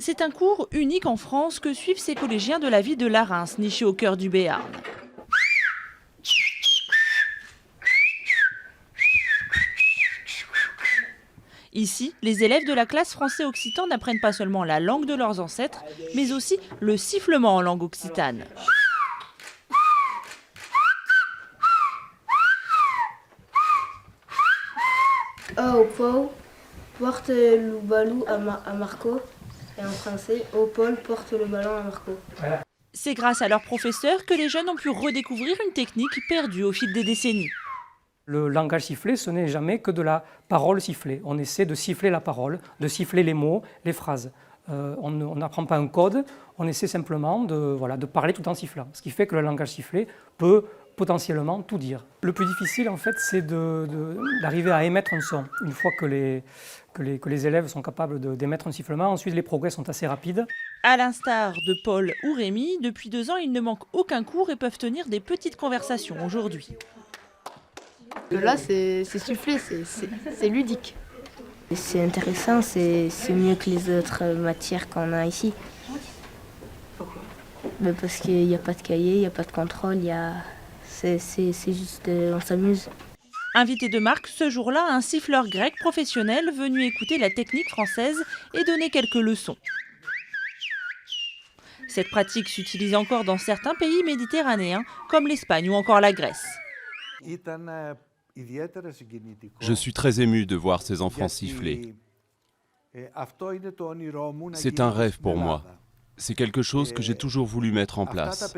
C'est un cours unique en France que suivent ces collégiens de la ville de Larins, nichés au cœur du Béarn. Ici, les élèves de la classe français-occitan n'apprennent pas seulement la langue de leurs ancêtres, mais aussi le sifflement en langue occitane. Au Pau porte le ballon à Marco et en français, au Paul porte le ballon à Marco. C'est grâce à leurs professeurs que les jeunes ont pu redécouvrir une technique perdue au fil des décennies. Le langage sifflé, ce n'est jamais que de la parole sifflée. On essaie de siffler la parole, de siffler les mots, les phrases. On n'apprend pas un code, on essaie simplement de parler tout en sifflant. Ce qui fait que le langage sifflé peut potentiellement tout dire. Le plus difficile, en fait, c'est d'arriver à émettre un son. Une fois que les élèves sont capables d'émettre un sifflement, ensuite les progrès sont assez rapides. À l'instar de Paul ou Rémi, depuis 2 ans, ils ne manquent aucun cours et peuvent tenir des petites conversations aujourd'hui. Là, c'est sifflé, c'est ludique. C'est intéressant, c'est mieux que les autres matières qu'on a ici. Pourquoi? Parce qu'il n'y a pas de cahier, il n'y a pas de contrôle, c'est juste, on s'amuse. Invité de marque ce jour-là, un siffleur grec professionnel venu écouter la technique française et donner quelques leçons. Cette pratique s'utilise encore dans certains pays méditerranéens, comme l'Espagne ou encore la Grèce. Je suis très ému de voir ces enfants siffler. C'est un rêve pour moi. C'est quelque chose que j'ai toujours voulu mettre en place.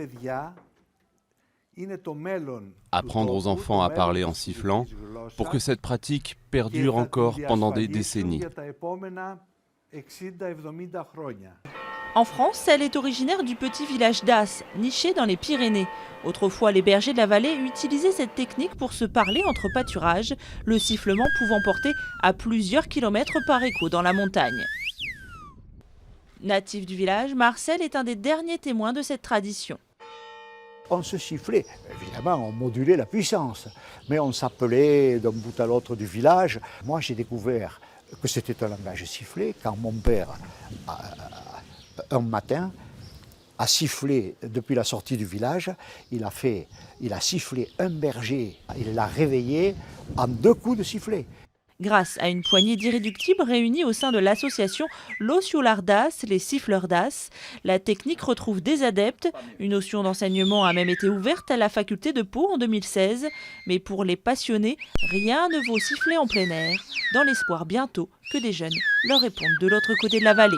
Apprendre aux enfants à parler en sifflant pour que cette pratique perdure encore pendant des décennies. En France, elle est originaire du petit village d'As, niché dans les Pyrénées. Autrefois, les bergers de la vallée utilisaient cette technique pour se parler entre pâturages, le sifflement pouvant porter à plusieurs kilomètres par écho dans la montagne. Natif du village, Marcel est un des derniers témoins de cette tradition. On se sifflait, évidemment on modulait la puissance, mais on s'appelait d'un bout à l'autre du village. Moi j'ai découvert que c'était un langage sifflé quand mon père, un matin, a sifflé depuis la sortie du village. Il a sifflé un berger, il l'a réveillé en 2 coups de sifflet. Grâce à une poignée d'irréductibles réunis au sein de l'association Losiolar d'As, les siffleurs d'As, la technique retrouve des adeptes. Une notion d'enseignement a même été ouverte à la faculté de Pau en 2016. Mais pour les passionnés, rien ne vaut siffler en plein air, dans l'espoir bientôt que des jeunes leur répondent de l'autre côté de la vallée.